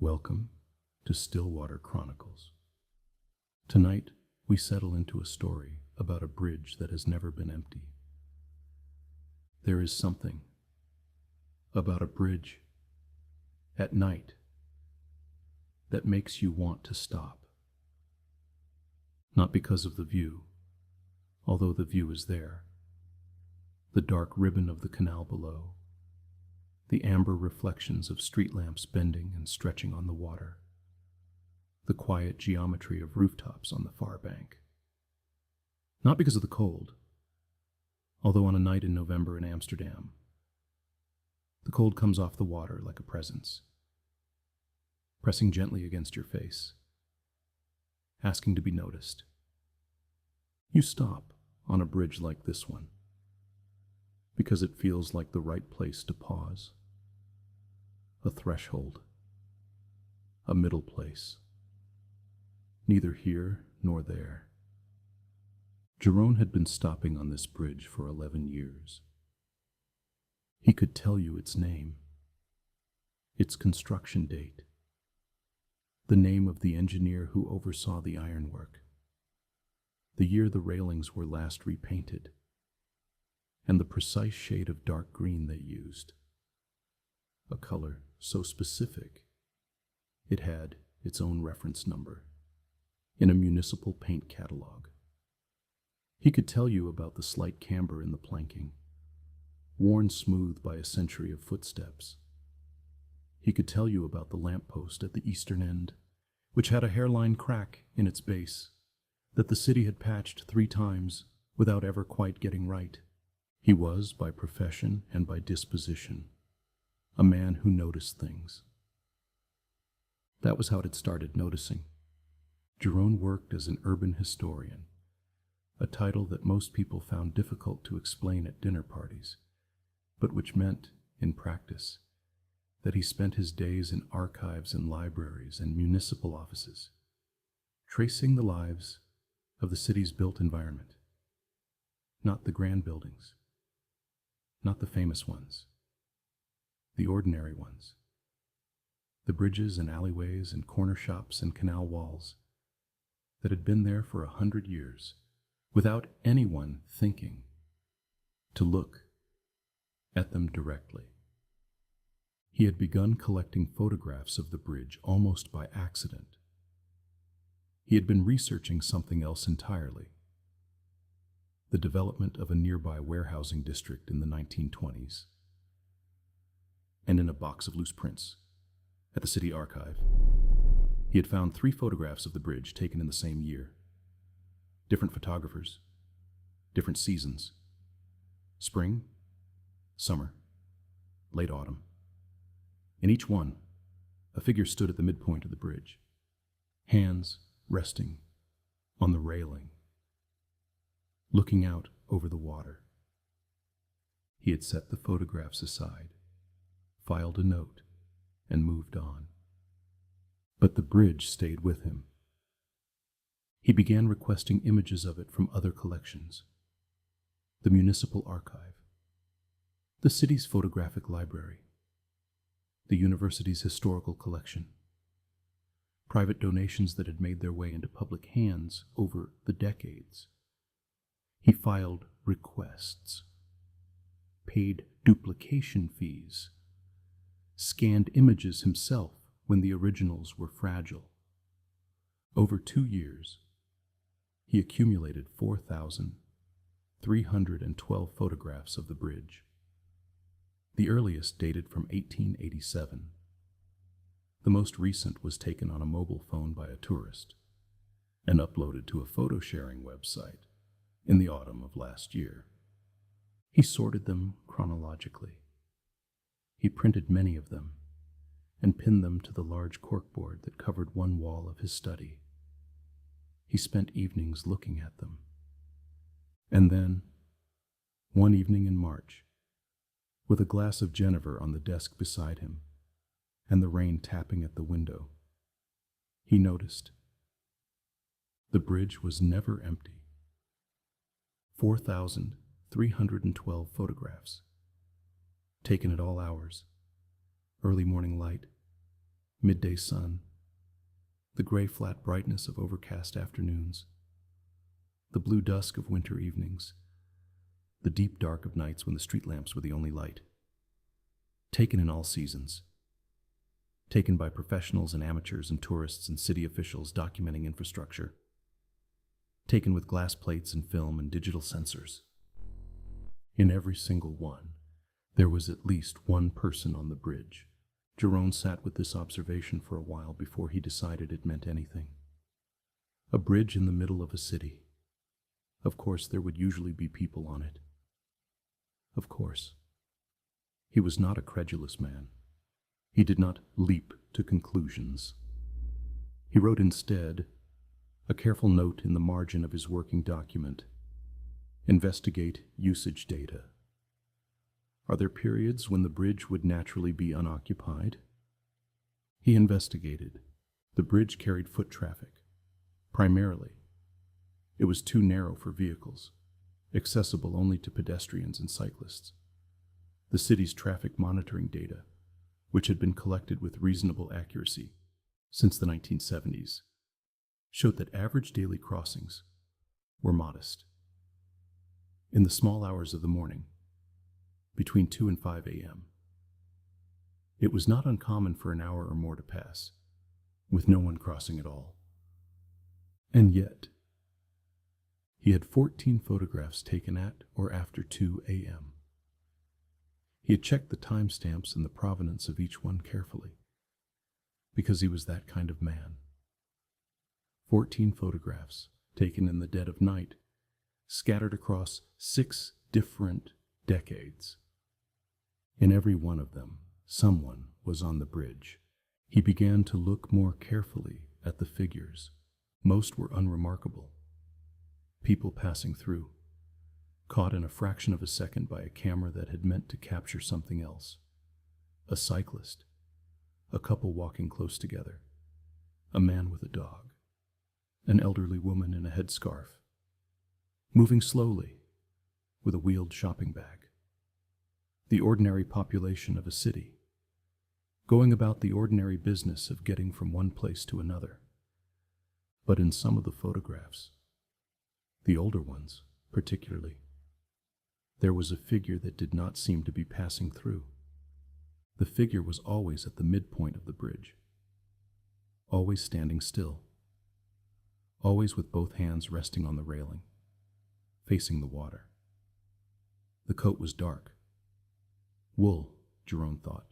Welcome to Stillwater Chronicles. Tonight, we settle into a story about a bridge that has never been empty. There is something about a bridge at night that makes you want to stop. Not because of the view, although the view is there. The dark ribbon of the canal below, the amber reflections of street lamps bending and stretching on the water, the quiet geometry of rooftops on the far bank. Not because of the cold, although on a night in November in Amsterdam, the cold comes off the water like a presence, pressing gently against your face, asking to be noticed. You stop on a bridge like this one, because it feels like the right place to pause. A threshold, a middle place, neither here nor there. Jeroen had been stopping on this bridge for 11 years. He could tell you its name, its construction date, the name of the engineer who oversaw the ironwork, the year the railings were last repainted, and the precise shade of dark green they used, a color so specific it had its own reference number in a municipal paint catalog. He could tell you about the slight camber in the planking, worn smooth by a century of footsteps. He could tell you about the lamppost at the eastern end, which had a hairline crack in its base that the city had patched 3 times without ever quite getting right. He was, by profession and by disposition, a man who noticed things. That was how it had started noticing. Jeroen worked as an urban historian, a title that most people found difficult to explain at dinner parties, but which meant, in practice, that he spent his days in archives and libraries and municipal offices, tracing the lives of the city's built environment, not the grand buildings, not the famous ones, the ordinary ones, the bridges and alleyways and corner shops and canal walls that had been there for 100 years without anyone thinking to look at them directly. He had begun collecting photographs of the bridge almost by accident. He had been researching something else entirely, the development of a nearby warehousing district in the 1920s. And in a box of loose prints at the city archive, he had found 3 photographs of the bridge taken in the same year. Different photographers, different seasons. Spring, summer, late autumn. In each one, a figure stood at the midpoint of the bridge, hands resting on the railing, looking out over the water. He had set the photographs aside, filed a note, and moved on. But the bridge stayed with him. He began requesting images of it from other collections, the municipal archive, the city's photographic library, the university's historical collection, private donations that had made their way into public hands over the decades. He filed requests, paid duplication fees, scanned images himself when the originals were fragile. Over 2 years, he accumulated 4,312 photographs of the bridge. The earliest dated from 1887. The most recent was taken on a mobile phone by a tourist and uploaded to a photo-sharing website in the autumn of last year. He sorted them chronologically. He printed many of them and pinned them to the large corkboard that covered one wall of his study. He spent evenings looking at them. And then, one evening in March, with a glass of Genever on the desk beside him and the rain tapping at the window, he noticed the bridge was never empty. 4,312 photographs, taken at all hours, early morning light, midday sun, the gray flat brightness of overcast afternoons, the blue dusk of winter evenings, the deep dark of nights when the street lamps were the only light. Taken in all seasons. Taken by professionals and amateurs and tourists and city officials documenting infrastructure. Taken with glass plates and film and digital sensors. In every single one, there was at least one person on the bridge. Jeroen sat with this observation for a while before he decided it meant anything. A bridge in the middle of a city. Of course, there would usually be people on it. Of course. He was not a credulous man. He did not leap to conclusions. He wrote instead a careful note in the margin of his working document. Investigate usage data. Are there periods when the bridge would naturally be unoccupied? He investigated. The bridge carried foot traffic, primarily. It was too narrow for vehicles, accessible only to pedestrians and cyclists. The city's traffic monitoring data, which had been collected with reasonable accuracy since the 1970s, showed that average daily crossings were modest. In the small hours of the morning, between 2 and 5 a.m., it was not uncommon for an hour or more to pass, with no one crossing at all. And yet, he had 14 photographs taken at or after 2 a.m. He had checked the timestamps and the provenance of each one carefully, because he was that kind of man. 14 photographs taken in the dead of night, scattered across 6 different decades. In every one of them, someone was on the bridge. He began to look more carefully at the figures. Most were unremarkable. People passing through, caught in a fraction of a second by a camera that had meant to capture something else. A cyclist, a couple walking close together, a man with a dog, an elderly woman in a headscarf, moving slowly with a wheeled shopping bag. The ordinary population of a city, going about the ordinary business of getting from one place to another. But in some of the photographs, the older ones particularly, there was a figure that did not seem to be passing through. The figure was always at the midpoint of the bridge, always standing still, always with both hands resting on the railing, facing the water. The coat was dark. Wool, Jeroen thought,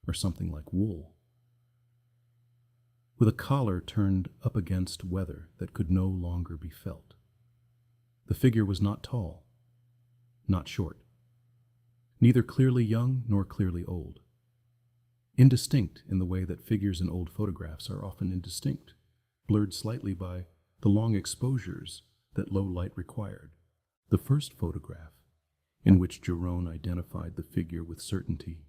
or something like wool, with a collar turned up against weather that could no longer be felt. The figure was not tall, not short, neither clearly young nor clearly old. Indistinct in the way that figures in old photographs are often indistinct, blurred slightly by the long exposures that low light required. The first photograph, in which Jeroen identified the figure with certainty,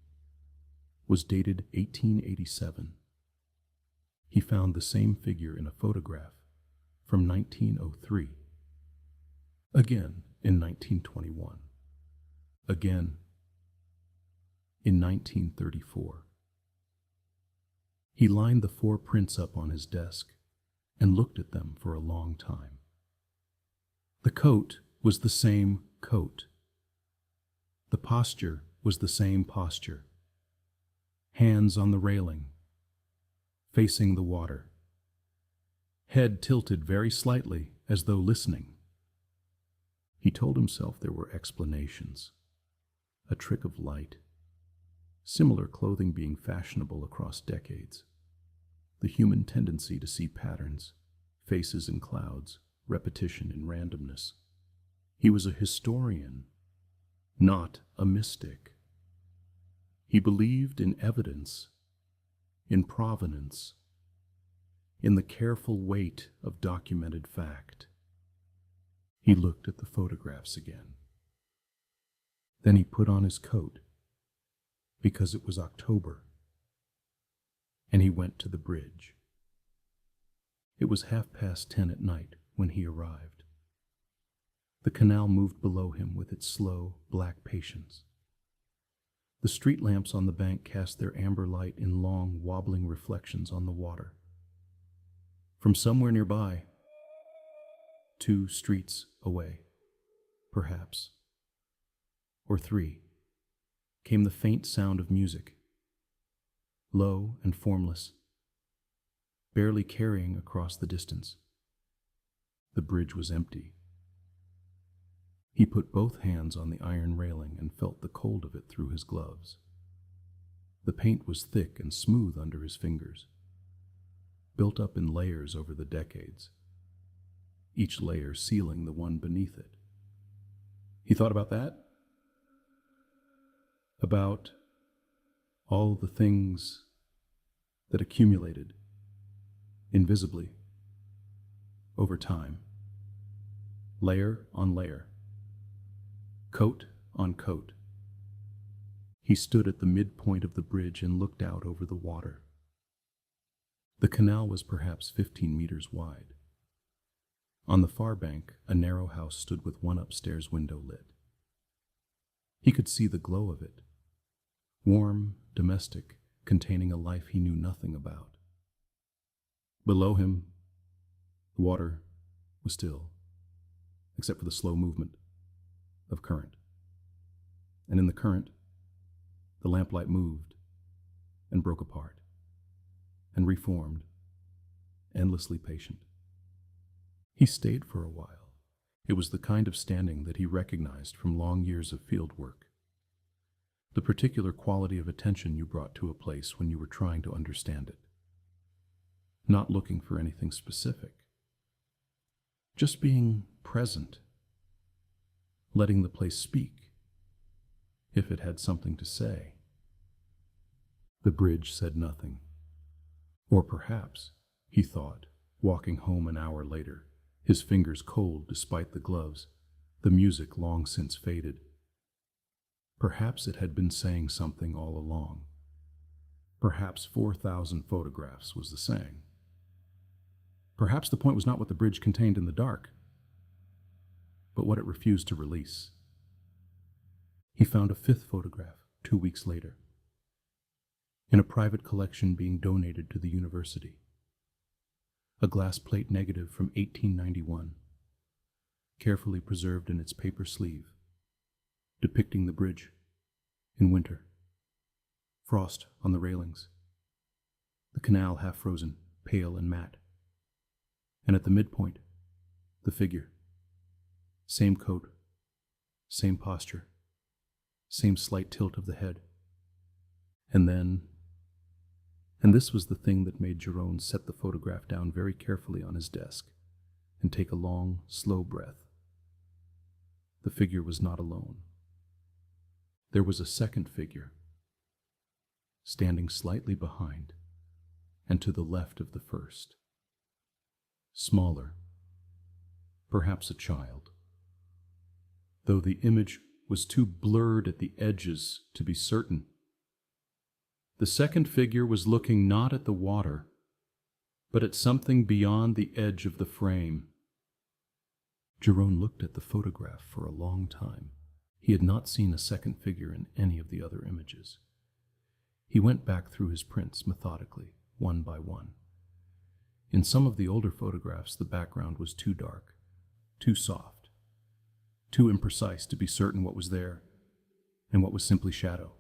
was dated 1887. He found the same figure in a photograph from 1903, again in 1921, again in 1934. He lined the 4 prints up on his desk and looked at them for a long time. The coat was the same coat. The posture was the same posture. Hands on the railing, facing the water. Head tilted very slightly as though listening. He told himself there were explanations. A trick of light. Similar clothing being fashionable across decades. The human tendency to see patterns, faces in clouds, repetition in randomness. He was a historian, not a mystic. He believed in evidence, in provenance, in the careful weight of documented fact. He looked at the photographs again. Then he put on his coat, because it was October, and he went to the bridge. It was 10:30 at night when he arrived. The canal moved below him with its slow, black patience. The street lamps on the bank cast their amber light in long, wobbling reflections on the water. From somewhere nearby, 2 streets away, perhaps, or 3, came the faint sound of music, low and formless, barely carrying across the distance. The bridge was empty. He put both hands on the iron railing and felt the cold of it through his gloves. The paint was thick and smooth under his fingers, built up in layers over the decades, each layer sealing the one beneath it. He thought about that, about all the things that accumulated invisibly over time, layer on layer, coat on coat. He stood at the midpoint of the bridge and looked out over the water. The canal was perhaps 15 meters wide. On the far bank, a narrow house stood with one upstairs window lit. He could see the glow of it, warm, domestic, containing a life he knew nothing about. Below him, the water was still, except for the slow movement of current. And in the current, the lamplight moved and broke apart and reformed, endlessly patient. He stayed for a while. It was the kind of standing that he recognized from long years of field work. The particular quality of attention you brought to a place when you were trying to understand it. Not looking for anything specific. Just being present. Letting the place speak, if it had something to say. The bridge said nothing. Or perhaps, he thought, walking home an hour later, his fingers cold despite the gloves, the music long since faded. Perhaps it had been saying something all along. Perhaps 4,000 photographs was the saying. Perhaps the point was not what the bridge contained in the dark, but what it refused to release. He found a 5th photograph 2 weeks later, in a private collection being donated to the university. A glass plate negative from 1891, carefully preserved in its paper sleeve, depicting the bridge in winter, frost on the railings, the canal half frozen, pale and matte, and at the midpoint, the figure. Same coat, same posture, same slight tilt of the head. And this was the thing that made Jeroen set the photograph down very carefully on his desk and take a long, slow breath. The figure was not alone. There was a second figure, standing slightly behind and to the left of the first. Smaller, perhaps a child. Though the image was too blurred at the edges to be certain. The second figure was looking not at the water, but at something beyond the edge of the frame. Jeroen looked at the photograph for a long time. He had not seen a second figure in any of the other images. He went back through his prints methodically, one by one. In some of the older photographs, the background was too dark, too soft, too imprecise to be certain what was there and what was simply shadow.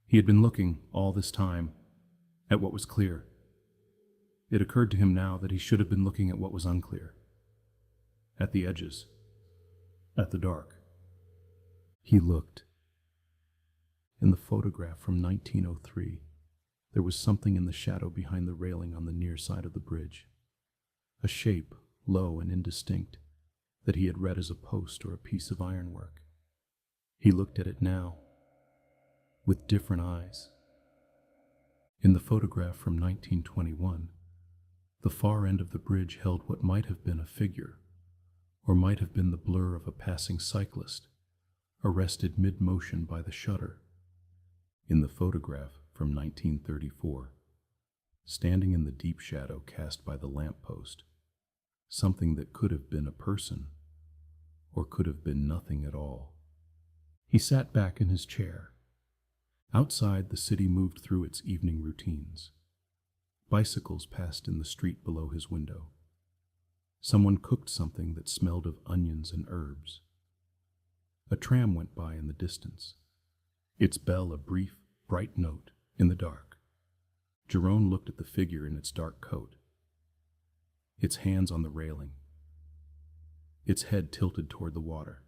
He had been looking all this time at what was clear. It occurred to him now that he should have been looking at what was unclear, at the edges, at the dark. He looked. In the photograph from 1903, there was something in the shadow behind the railing on the near side of the bridge, a shape, low and indistinct, that he had read as a post or a piece of ironwork. He looked at it now, with different eyes. In the photograph from 1921, the far end of the bridge held what might have been a figure, or might have been the blur of a passing cyclist, arrested mid-motion by the shutter. In the photograph from 1934, standing in the deep shadow cast by the lamppost, something that could have been a person, or could have been nothing at all. He sat back in his chair, Outside, the city moved through its evening routines. Bicycles passed in the street below his window. Someone cooked something that smelled of onions and herbs. A tram went by in the distance, its bell a brief, bright note in the dark. Jeroen looked at the figure in its dark coat, its hands on the railing, its head tilted toward the water.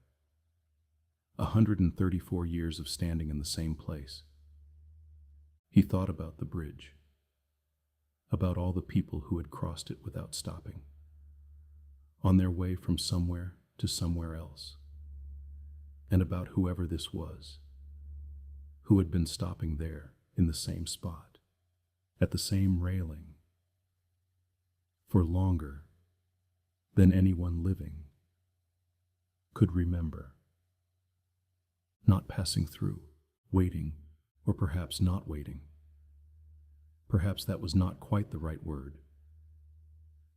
134 years of standing in the same place. He thought about the bridge, about all the people who had crossed it without stopping, on their way from somewhere to somewhere else, and about whoever this was, who had been stopping there in the same spot, at the same railing, for longer than anyone living could remember. Not passing through, waiting, or perhaps not waiting. Perhaps that was not quite the right word.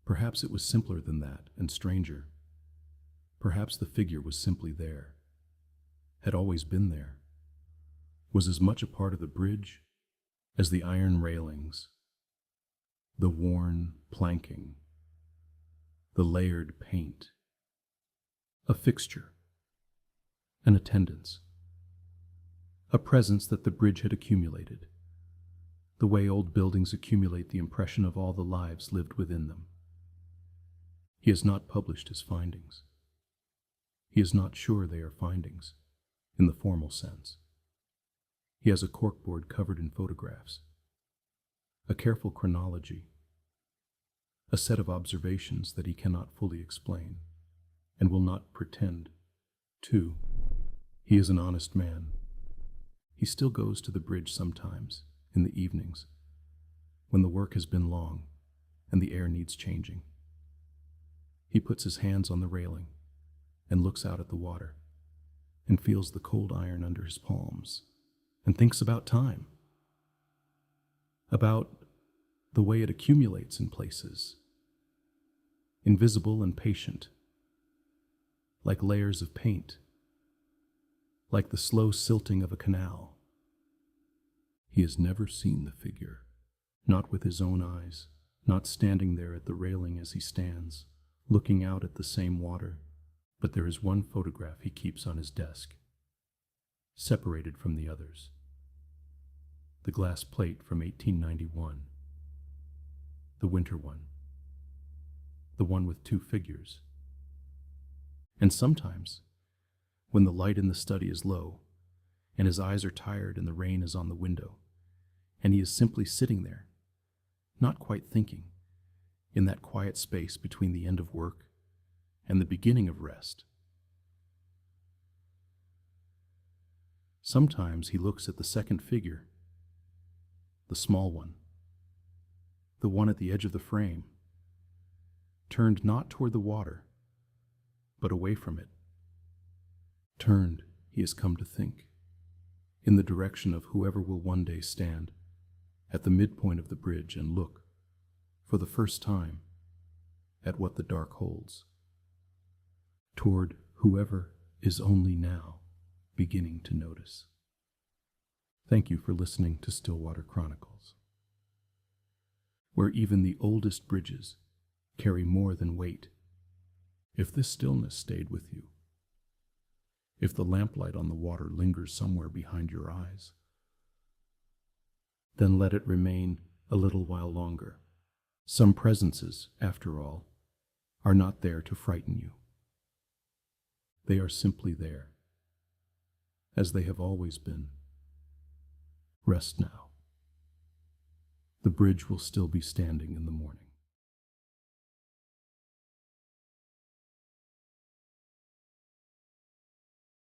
Perhaps it was simpler than that and stranger. Perhaps the figure was simply there, had always been there, was as much a part of the bridge as the iron railings, the worn planking, the layered paint, a fixture, an attendance, a presence that the bridge had accumulated, the way old buildings accumulate the impression of all the lives lived within them. He has not published his findings. He is not sure they are findings, in the formal sense. He has a corkboard covered in photographs, a careful chronology, a set of observations that he cannot fully explain, and will not pretend to. He is an honest man. He still goes to the bridge sometimes, in the evenings, when the work has been long and the air needs changing. He puts his hands on the railing and looks out at the water and feels the cold iron under his palms and thinks about time, about the way it accumulates in places, invisible and patient, like layers of paint, like the slow silting of a canal. He has never seen the figure, not with his own eyes, not standing there at the railing as he stands, looking out at the same water, but there is one photograph he keeps on his desk, separated from the others. The glass plate from 1891, the winter one, the one with two figures. And sometimes, when the light in the study is low, and his eyes are tired and the rain is on the window, and he is simply sitting there, not quite thinking, in that quiet space between the end of work and the beginning of rest. Sometimes he looks at the second figure, the small one, the one at the edge of the frame, turned not toward the water, but away from it. Turned, he has come to think, in the direction of whoever will one day stand at the midpoint of the bridge and look, for the first time, at what the dark holds, toward whoever is only now beginning to notice. Thank you for listening to Stillwater Chronicles, where even the oldest bridges carry more than weight. If this stillness stayed with you, if the lamplight on the water lingers somewhere behind your eyes, then let it remain a little while longer. Some presences, after all, are not there to frighten you. They are simply there, as they have always been. Rest now. The bridge will still be standing in the morning.